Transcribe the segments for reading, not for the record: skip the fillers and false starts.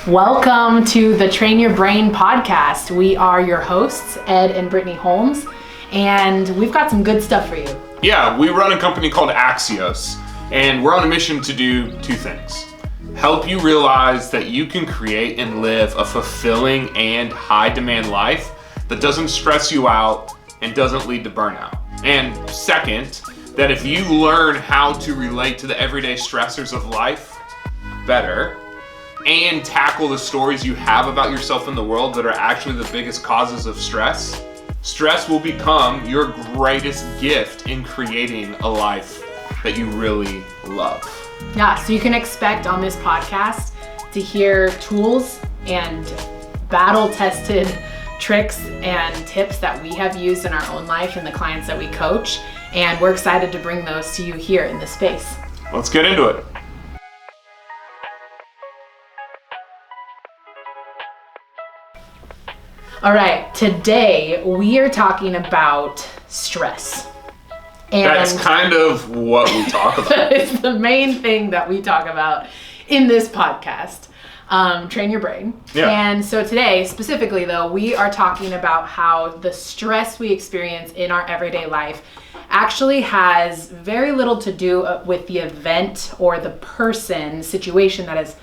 Welcome to the Train Your Brain podcast. We are your hosts, Ed and Brittany Holmes, and we've got some good stuff for you. Yeah, we run a company called Axios, and we're on a mission to do two things. Help you realize that you can create and live a fulfilling and high-demand life that doesn't stress you out and doesn't lead to burnout. And second, that if you learn how to relate to the everyday stressors of life better, and tackle the stories you have about yourself in the world that are actually the biggest causes of stress, stress will become your greatest gift in creating a life that you really love. Yeah, so you can expect on this podcast to hear tools and battle-tested tricks and tips that we have used in our own life and the clients that we coach, and we're excited to bring those to you here in this space. Let's get into it. All right, today we are talking about stress. And that's kind of what we talk about. It's the main thing that we talk about in this podcast, Train Your Brain. Yeah. And so today, specifically though, we are talking about how the stress we experience in our everyday life actually has very little to do with the event or the person, situation that has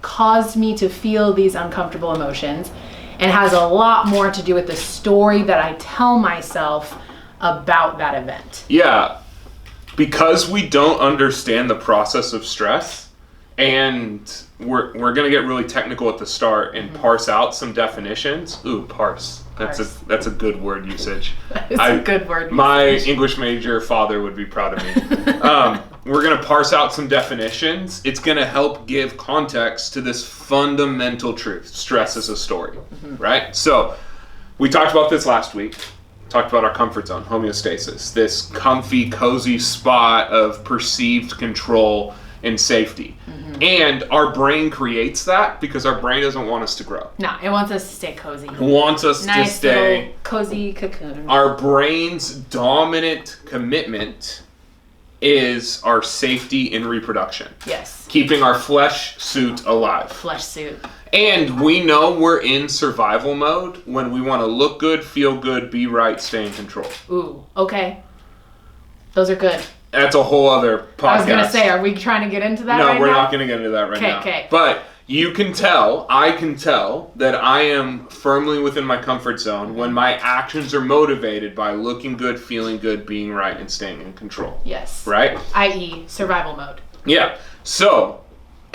caused me to feel these uncomfortable emotions, and has a lot more to do with the story that I tell myself about that event. Yeah, because we don't understand the process of stress, and we're gonna get really technical at the start and parse out some definitions. Ooh, parse. That's a good word usage. It's a good word usage. My English major father would be proud of me. We're gonna parse out some definitions. It's gonna help give context to this fundamental truth. Stress is a story, right? So we talked about this last week. Talked about our comfort zone, homeostasis, this comfy, cozy spot of perceived control and safety. And our brain creates that because our brain doesn't want us to grow. No, it wants us to stay cozy. It wants us to stay little cozy cocoon. Our brain's dominant commitment is our safety and reproduction. Yes. Keeping our flesh suit alive. Flesh suit. And we know we're in survival mode when we want to look good, feel good, be right, stay in control. Ooh, okay. Those are good. That's a whole other podcast. I was going to say, are we trying to get into that right now? No, we're not going to get into that right now. Okay. But you can tell, I can tell that I am firmly within my comfort zone when my actions are motivated by looking good, feeling good, being right, and staying in control. Yes. Right? i.e. survival mode. Yeah. So,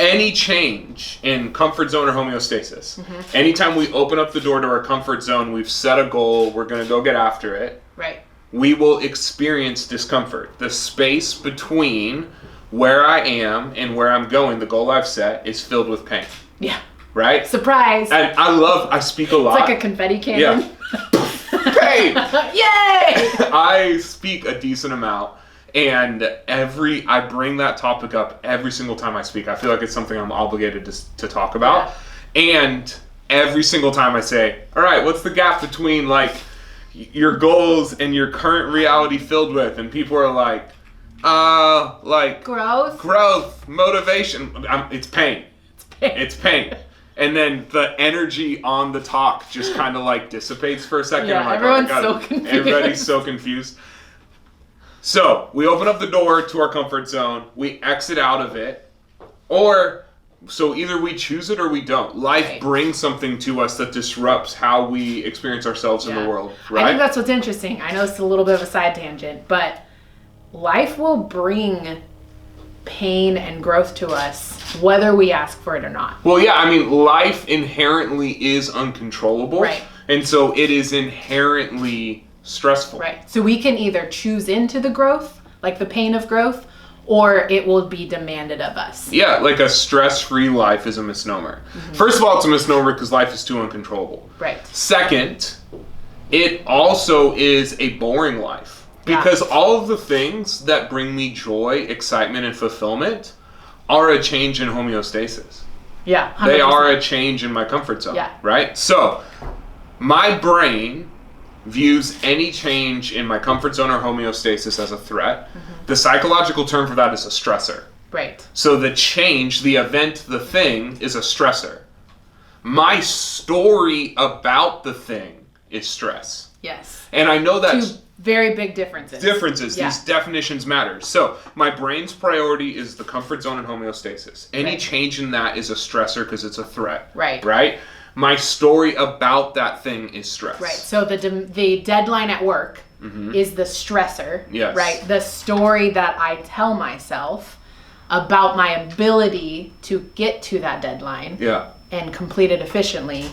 any change in comfort zone or homeostasis, anytime we open up the door to our comfort zone, we've set a goal, we're going to go get after it. Right. We will experience discomfort. The space between where I am and where I'm going, the goal I've set, is filled with pain. Yeah. Right? Surprise. And I speak a lot. It's like a confetti cannon. Yeah. Pain! Yay! I speak a decent amount, and I bring that topic up every single time I speak. I feel like it's something I'm obligated to talk about. Yeah. And every single time I say, all right, what's the gap between like your goals and your current reality filled with? And people are like growth, motivation. It's pain. It's pain. And then the energy on the talk just kind of like dissipates for a second. Yeah, I'm like, everyone's so confused. Everybody's so confused. So we open up the door to our comfort zone. We exit out of it. So either we choose it or we don't. Life brings something to us that disrupts how we experience ourselves in the world, right? I think that's what's interesting. I know it's a little bit of a side tangent, but life will bring pain and growth to us whether we ask for it or not. Well, yeah, I mean, life inherently is uncontrollable. Right. And so it is inherently stressful. Right. So we can either choose into the growth, like the pain of growth, or it will be demanded of us. Yeah, like a stress-free life is a misnomer. First of all, it's a misnomer because life is too uncontrollable. Right. Second, it also is a boring life. Because all of the things that bring me joy, excitement, and fulfillment are a change in homeostasis. Yeah, 100%. They are a change in my comfort zone, right? So, my brain views any change in my comfort zone or homeostasis as a threat. The psychological term for that is a stressor. Right. So the change, the event, the thing is a stressor. My story about the thing is stress. Yes. And I know that's two very big differences. Yeah. These definitions matter. So my brain's priority is the comfort zone and homeostasis. Any change in that is a stressor because it's a threat. Right? My story about that thing is stress. Right. So the deadline at work is the stressor. Yes. Right. The story that I tell myself about my ability to get to that deadline and complete it efficiently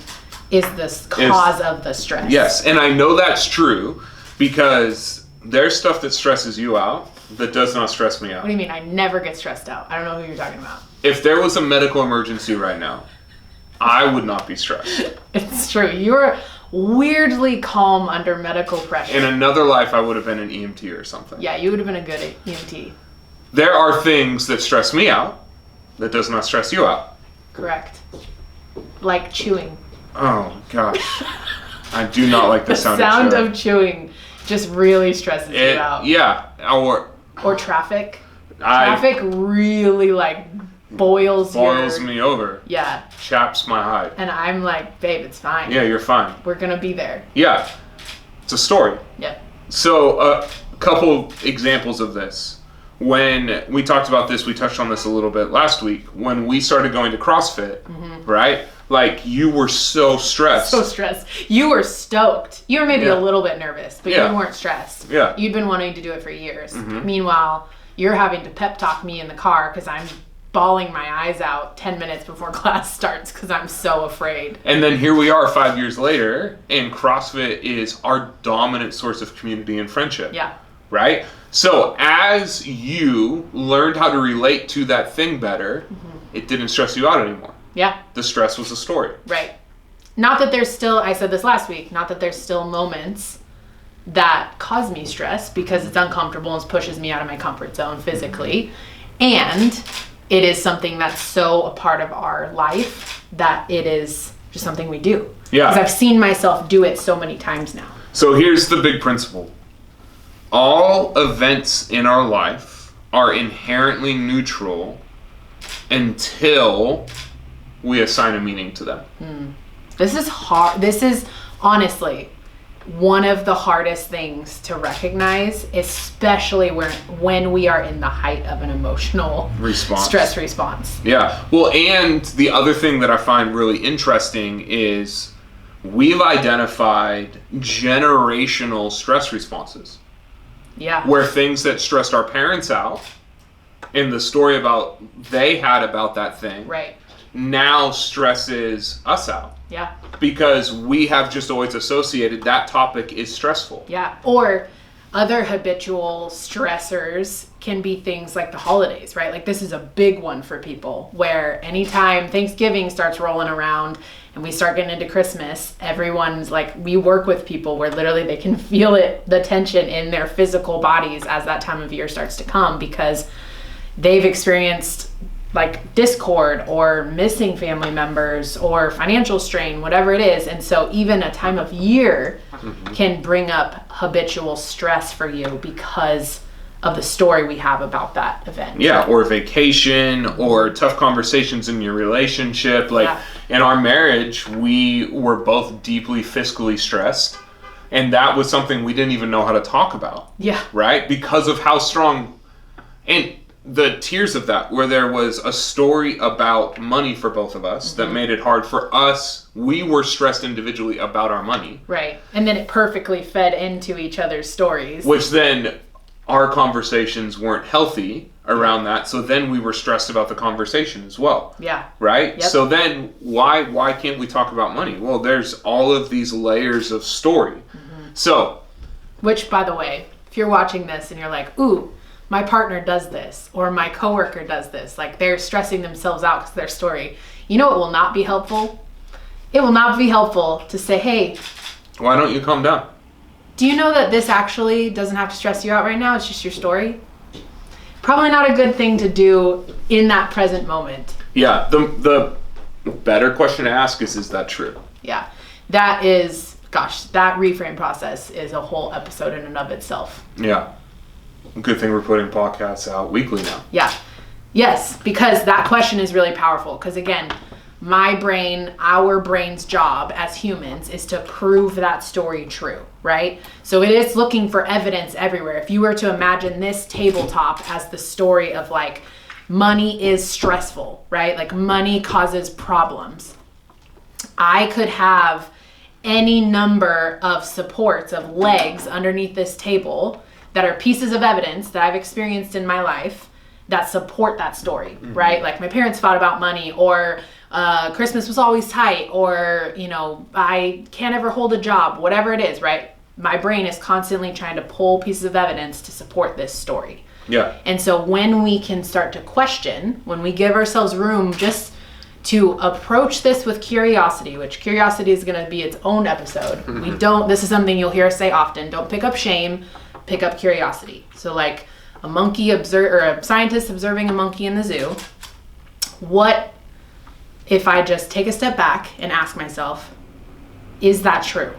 is the cause of the stress. Yes. And I know that's true because there's stuff that stresses you out that does not stress me out. What do you mean? I never get stressed out. I don't know who you're talking about. If there was a medical emergency right now, I would not be stressed. It's true. You're weirdly calm under medical pressure. In another life, I would have been an EMT or something. Yeah, you would have been a good EMT. There are things that stress me out that does not stress you out. Correct. Like chewing. Oh, gosh. I do not like the sound of chewing just really stresses you out. Yeah. Or traffic. Traffic really boils me over. Yeah. Chaps my hide. And I'm like, babe, it's fine. Yeah, you're fine. We're going to be there. Yeah. It's a story. Yep. So a couple examples of this. When we talked about this, we touched on this a little bit last week. When we started going to CrossFit, right? Like, you were so stressed. So stressed. You were stoked. You were maybe a little bit nervous, but you weren't stressed. Yeah. You'd been wanting to do it for years. Meanwhile, you're having to pep talk me in the car because I'm bawling my eyes out 10 minutes before class starts because I'm so afraid. And then here we are 5 years later, and CrossFit is our dominant source of community and friendship. Yeah. Right? So as you learned how to relate to that thing better, it didn't stress you out anymore. Yeah. The stress was a story. Right. Not that there's still, I said this last week, not that there's still moments that cause me stress because it's uncomfortable and pushes me out of my comfort zone physically. And it is something that's so a part of our life that it is just something we do. Yeah. Because I've seen myself do it so many times now. So here's the big principle. All events in our life are inherently neutral until we assign a meaning to them. This is hard. This is honestly one of the hardest things to recognize, especially when we are in the height of an emotional stress response. Yeah. Well, and the other thing that I find really interesting is we've identified generational stress responses. Yeah. Where things that stressed our parents out in the story they had about that thing. Right. Now stresses us out. Yeah. Because we have just always associated that topic is stressful. Yeah. Or other habitual stressors can be things like the holidays, right? Like this is a big one for people where anytime Thanksgiving starts rolling around and we start getting into Christmas, everyone's like, we work with people where literally they can feel it, the tension in their physical bodies as that time of year starts to come because they've experienced like discord or missing family members or financial strain, whatever it is. And so even a time of year can bring up habitual stress for you because of the story we have about that event. Yeah, or vacation or tough conversations in your relationship. In our marriage, we were both deeply fiscally stressed. And that was something we didn't even know how to talk about. Yeah. Right? Because of how strong... And the tiers of that, where there was a story about money for both of us that made it hard for us. We were stressed individually about our money. Right. And then it perfectly fed into each other's stories. Which then our conversations weren't healthy around that. So then we were stressed about the conversation as well. Yeah. Right? Yep. So then why can't we talk about money? Well, there's all of these layers of story. So. Which, by the way, if you're watching this and you're like, ooh, my partner does this, or my coworker does this, like they're stressing themselves out because of their story. You know what will not be helpful? It will not be helpful to say, hey, why don't you calm down? Do you know that this actually doesn't have to stress you out right now? It's just your story. Probably not a good thing to do in that present moment. Yeah, the better question to ask is that true? Yeah, that is gosh, that reframe process is a whole episode in and of itself. Yeah. Good thing we're putting podcasts out weekly now. Yeah. Yes, because that question is really powerful. Because again, my brain, our brain's job as humans is to prove that story true, right? So it is looking for evidence everywhere. If you were to imagine this tabletop as the story of like, money is stressful, right? Like money causes problems. I could have any number of supports of legs underneath this table that are pieces of evidence that I've experienced in my life that support that story, right? Like my parents fought about money, or Christmas was always tight, or, you know, I can't ever hold a job, whatever it is, right? My brain is constantly trying to pull pieces of evidence to support this story. Yeah. And so when we can start to question, when we give ourselves room just to approach this with curiosity, which curiosity is going to be its own episode. This is something you'll hear us say often, don't pick up shame, pick up curiosity. So like a scientist observing a monkey in the zoo, what if I just take a step back and ask myself, is that true?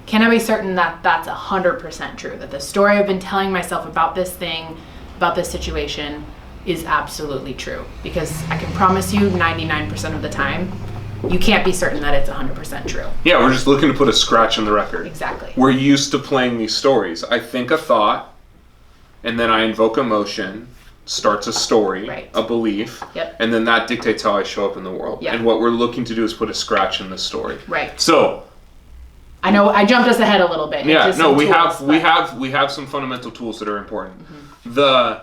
Can I be certain that that's 100% true? That the story I've been telling myself about this thing, about this situation, is absolutely true? Because I can promise you 99% of the time, you can't be certain that it's 100% true. Yeah, we're just looking to put a scratch in the record. Exactly. We're used to playing these stories. I think a thought, and then I invoke emotion, starts a story, right, a belief, yep, and then that dictates how I show up in the world. Yep. And what we're looking to do is put a scratch in the story. Right. So, I know I jumped us ahead a little bit. Yeah, no, we have some fundamental tools that are important. The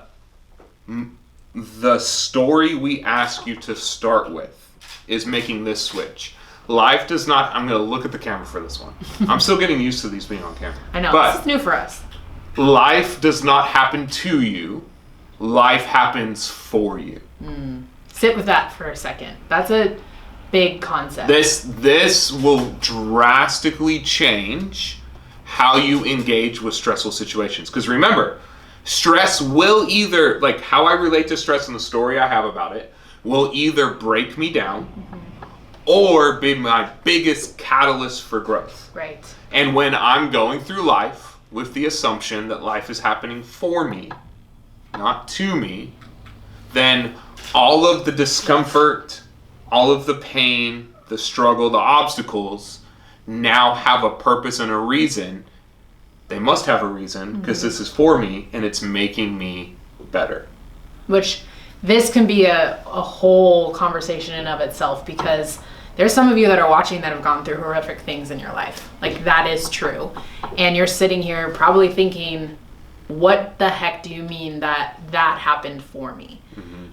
story we ask you to start with is making this switch. Life does not, I'm going to look at the camera for this one. I'm still getting used to these being on camera. I know, but this is new for us. Life does not happen to you. Life happens for you. Sit with that for a second. That's a big concept. This will drastically change how you engage with stressful situations. Because remember, stress will either, like how I relate to stress in the story I have about it, will either break me down or be my biggest catalyst for growth. Right. And when I'm going through life with the assumption that life is happening for me, not to me, then all of the discomfort, all of the pain, the struggle, the obstacles now have a purpose and a reason. They must have a reason because this is for me and it's making me better. Which this can be a whole conversation in of itself, because there's some of you that are watching that have gone through horrific things in your life. Like, that is true. And you're sitting here probably thinking, what the heck do you mean that happened for me?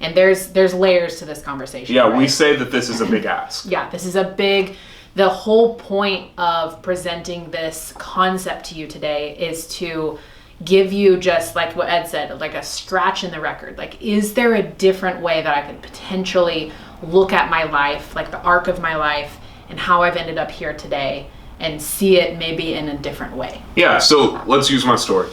And there's layers to this conversation. Yeah, right? We say that this is a big ask. Yeah, this is the whole point of presenting this concept to you today is to give you, just like what Ed said, like a scratch in the record. Like, is there a different way that I could potentially look at my life, like the arc of my life and how I've ended up here today, and see it maybe in a different way? Yeah, so let's use my story.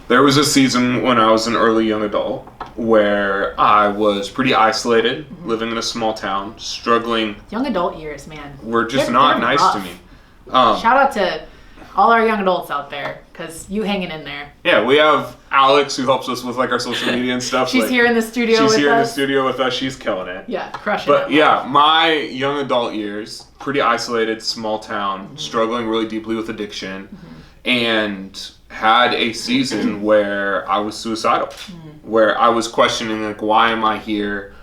There was a season when I was an early young adult where I was pretty isolated, living in a small town, struggling. Young adult years, man. Were just not nice rough to me. Shout out to all our young adults out there, because you hanging in there. Yeah, we have Alex who helps us with like our social media and stuff. She's here in the studio with us. She's here in the studio with us. She's killing it. Yeah, crushing it. But yeah, my young adult years, pretty isolated, small town, struggling really deeply with addiction, and had a season where I was suicidal, where I was questioning, like, why am I here?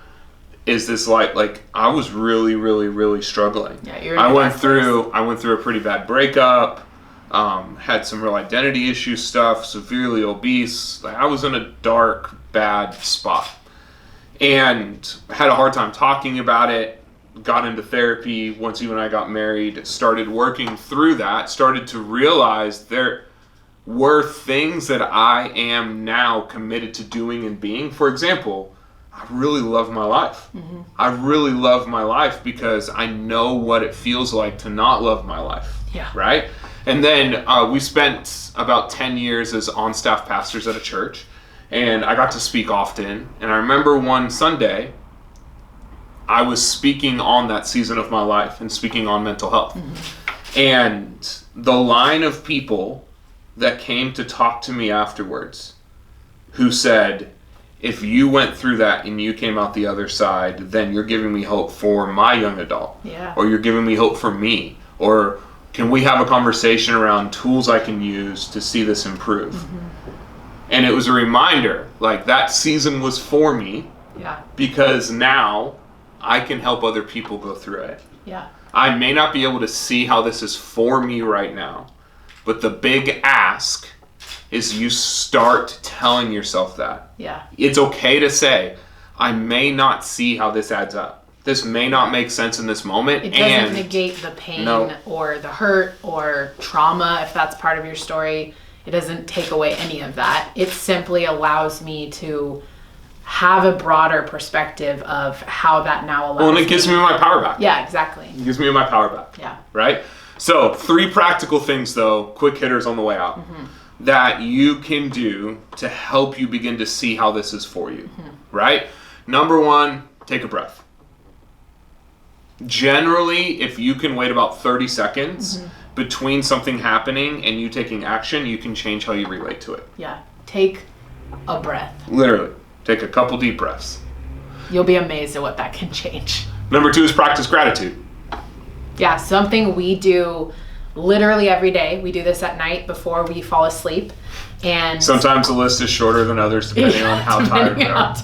Is this like I was really, really, really struggling. Yeah, I went through a pretty bad breakup. Had some real identity issue stuff, severely obese. Like, I was in a dark, bad spot, and had a hard time talking about it. Got into therapy once you and I got married, started working through that, started to realize there were things that I am now committed to doing and being. For example, I really love my life. I really love my life because I know what it feels like to not love my life. Yeah. Right? And then we spent about 10 years as on-staff pastors at a church, and I got to speak often. And I remember one Sunday, I was speaking on that season of my life and speaking on mental health. And the line of people that came to talk to me afterwards who said, if you went through that and you came out the other side, then you're giving me hope for my young adult. Yeah. Or you're giving me hope for me. Or can we have a conversation around tools I can use to see this improve? Mm-hmm. And it was a reminder, like that season was for me. Yeah. Because now I can help other people go through it. Yeah. I may not be able to see how this is for me right now, but the big ask is you start telling yourself that. Yeah. It's okay to say, I may not see how this adds up. This may not make sense in this moment. It doesn't negate the pain or the hurt or trauma, if that's part of your story. It doesn't take away any of that. It simply allows me to have a broader perspective of how that now allows me. Well, and it gives me my power back. Yeah, exactly. It gives me my power back. Yeah. Right? So 3 practical things, though, quick hitters on the way out, that you can do to help you begin to see how this is for you. Right? Number 1, take a breath. Generally, if you can wait about 30 seconds between something happening and you taking action, you can change how you relate to it. Yeah. Take a breath. Literally. Take a couple deep breaths. You'll be amazed at what that can change. Number 2 is practice gratitude. Yeah, something we do literally every day. We do this at night before we fall asleep. And sometimes the list is shorter than others depending on how tired we are.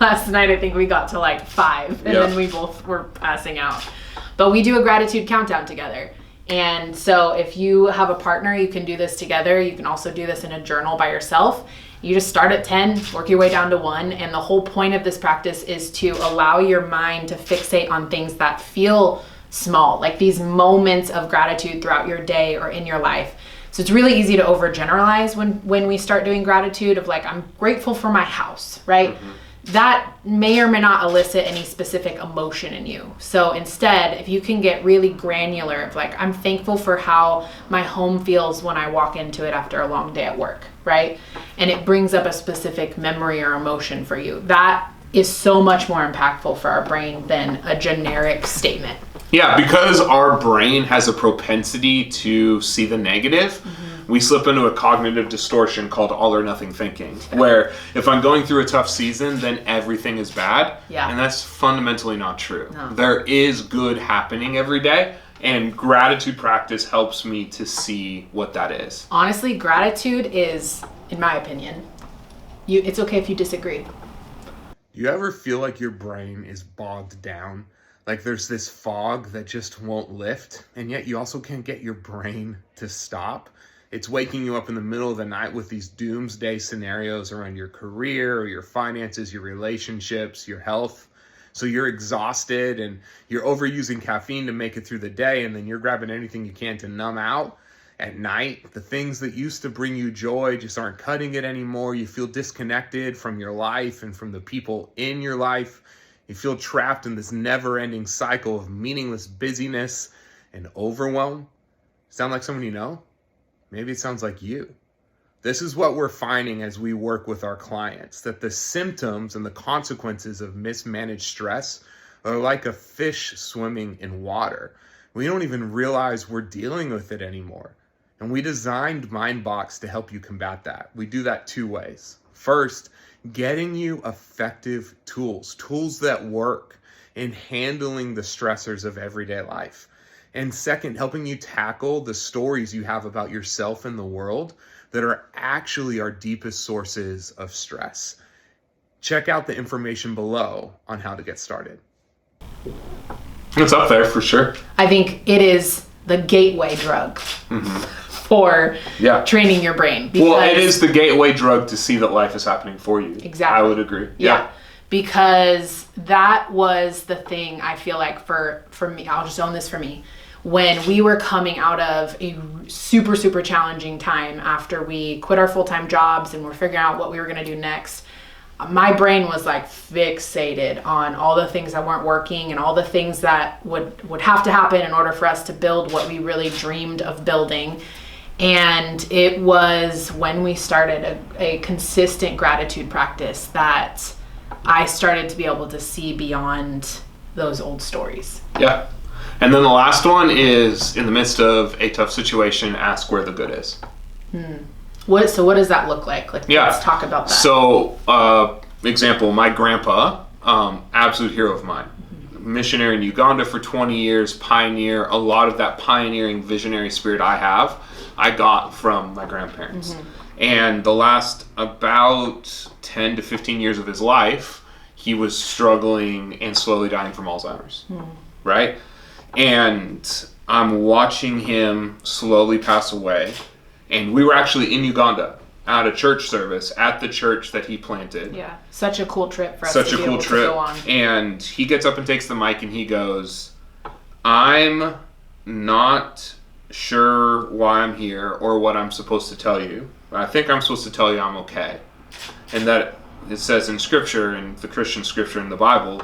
Last night I think we got to like 5 and then we both were passing out. But we do a gratitude countdown together. And so if you have a partner, you can do this together. You can also do this in a journal by yourself. You just start at 10, work your way down to 1. And the whole point of this practice is to allow your mind to fixate on things that feel small, like these moments of gratitude throughout your day or in your life. So it's really easy to overgeneralize when we start doing gratitude of like, I'm grateful for my house, right? That may or may not elicit any specific emotion in you. So instead, if you can get really granular of like, I'm thankful for how my home feels when I walk into it after a long day at work, right? And it brings up a specific memory or emotion for you. That is so much more impactful for our brain than a generic statement. Yeah, because our brain has a propensity to see the negative, we slip into a cognitive distortion called all or nothing thinking, where if I'm going through a tough season, then everything is bad. Yeah. And that's fundamentally not true. No. There is good happening every day, and gratitude practice helps me to see what that is. Honestly, gratitude is, in my opinion, it's okay if you disagree. You ever feel like your brain is bogged down? Like there's this fog that just won't lift, and yet you also can't get your brain to stop. It's waking you up in the middle of the night with these doomsday scenarios around your career or your finances, your relationships, your health. So you're exhausted and you're overusing caffeine to make it through the day, and then you're grabbing anything you can to numb out. At night, the things that used to bring you joy just aren't cutting it anymore. You feel disconnected from your life and from the people in your life. You feel trapped in this never-ending cycle of meaningless busyness and overwhelm. Sound like someone you know? Maybe it sounds like you. This is what we're finding as we work with our clients, that the symptoms and the consequences of mismanaged stress are like a fish swimming in water. We don't even realize we're dealing with it anymore. And we designed MINDBOX to help you combat that. We do that 2 ways. First, getting you effective tools that work in handling the stressors of everyday life. And second, helping you tackle the stories you have about yourself and the world that are actually our deepest sources of stress. Check out the information below on how to get started. It's up there for sure. I think it is the gateway drug for training your brain. Well, it is the gateway drug to see that life is happening for you. Exactly. I would agree. Yeah. Because that was the thing I feel like for me, I'll just own this for me. When we were coming out of a super, super challenging time after we quit our full-time jobs and we're figuring out what we were going to do next, my brain was like fixated on all the things that weren't working and all the things that would have to happen in order for us to build what we really dreamed of building. And it was when we started a consistent gratitude practice that I started to be able to see beyond those old stories. Yeah. And then the last one is, in the midst of a tough situation, ask where the good is. What does that look like? Let's talk about that. So, example, my grandpa, absolute hero of mine. Missionary in Uganda for 20 years, pioneer. A lot of that pioneering visionary spirit I got from my grandparents. And the last about 10 to 15 years of his life, he was struggling and slowly dying from Alzheimer's, right? And I'm watching him slowly pass away. And we were actually in Uganda at a church service at the church that he planted. Yeah, such a cool trip for us to be able to go on. And he gets up and takes the mic and he goes, I'm not sure why I'm here or what I'm supposed to tell you. But I think I'm supposed to tell you I'm okay. And that it says in scripture, in the Christian scripture in the Bible,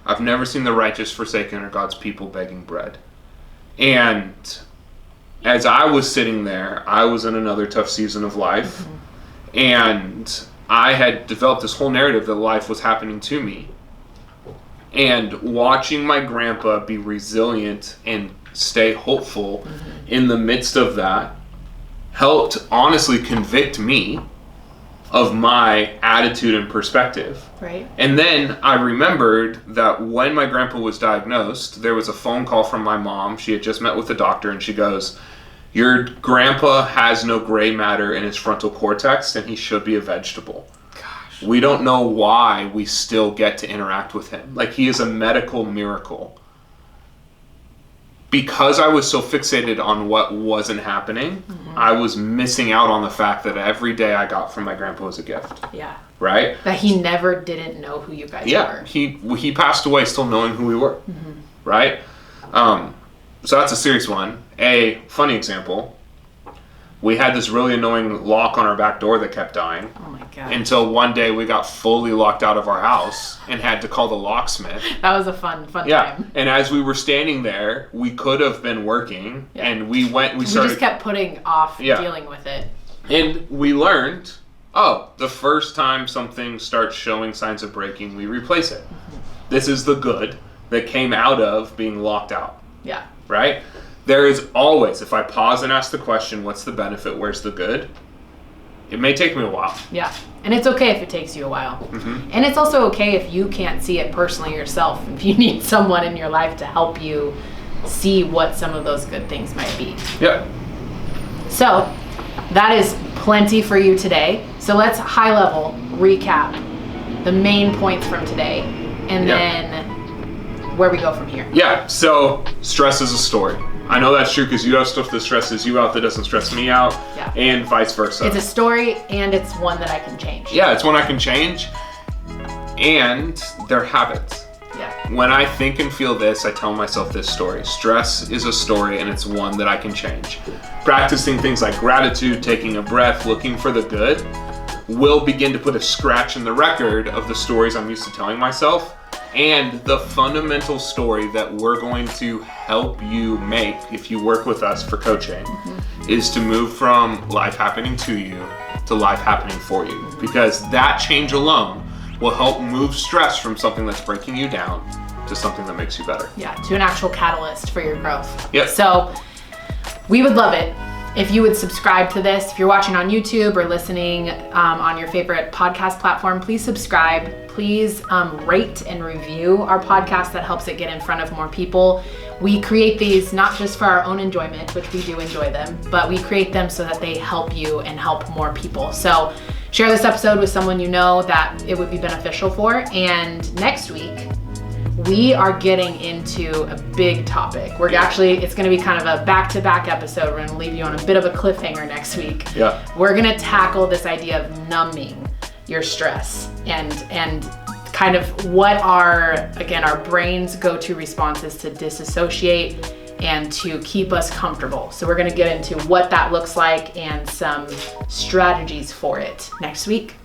I've never seen the righteous forsaken or God's people begging bread. And as I was sitting there, I was in another tough season of life. And I had developed this whole narrative that life was happening to me. And watching my grandpa be resilient and stay hopeful in the midst of that helped honestly convict me of my attitude and perspective. Right. And then I remembered that when my grandpa was diagnosed, there was a phone call from my mom. She had just met with the doctor and she goes, your grandpa has no gray matter in his frontal cortex and he should be a vegetable. Gosh. We don't know why we still get to interact with him. Like, he is a medical miracle. Because I was so fixated on what wasn't happening, I was missing out on the fact that every day I got from my grandpa was a gift. Yeah. Right? That he never didn't know who you guys were. He passed away still knowing who we were. Right? So that's a serious one. A funny example. We had this really annoying lock on our back door that kept dying. Oh my God. Until one day we got fully locked out of our house and had to call the locksmith. That was a fun time. And as we were standing there, we could have been working and we just kept putting off dealing with it. And we learned, the first time something starts showing signs of breaking, we replace it. This is the good that came out of being locked out. Yeah. Right? There is always, if I pause and ask the question, what's the benefit, where's the good? It may take me a while. Yeah. And it's okay if it takes you a while. And it's also okay if you can't see it personally yourself. If you need someone in your life to help you see what some of those good things might be. Yep. So that is plenty for you today. So let's high level recap the main points from today and then where we go from here. Yeah. So stress is a story. I know that's true because you have stuff that stresses you out that doesn't stress me out, and vice versa. It's a story, and it's one that I can change. Yeah, it's one I can change, and they're habits. Yeah. When I think and feel this, I tell myself this story. Stress is a story, and it's one that I can change. Practicing things like gratitude, taking a breath, looking for the good, will begin to put a scratch in the record of the stories I'm used to telling myself. And the fundamental story that we're going to help you make if you work with us for coaching is to move from life happening to you to life happening for you. Because that change alone will help move stress from something that's breaking you down to something that makes you better. Yeah, to an actual catalyst for your growth. Yep. So we would love it if you would subscribe to this. If you're watching on YouTube or listening on your favorite podcast platform, please subscribe. Please rate and review our podcast. That helps it get in front of more people. We create these not just for our own enjoyment, which we do enjoy them, but we create them so that they help you and help more people. So share this episode with someone you know that it would be beneficial for. And next week, we are getting into a big topic. It's going to be kind of a back-to-back episode. We're going to leave you on a bit of a cliffhanger next week. Yeah. We're going to tackle this idea of numbing your stress and kind of what are, again, our brain's go-to responses to disassociate and to keep us comfortable. So we're going to get into what that looks like and some strategies for it next week.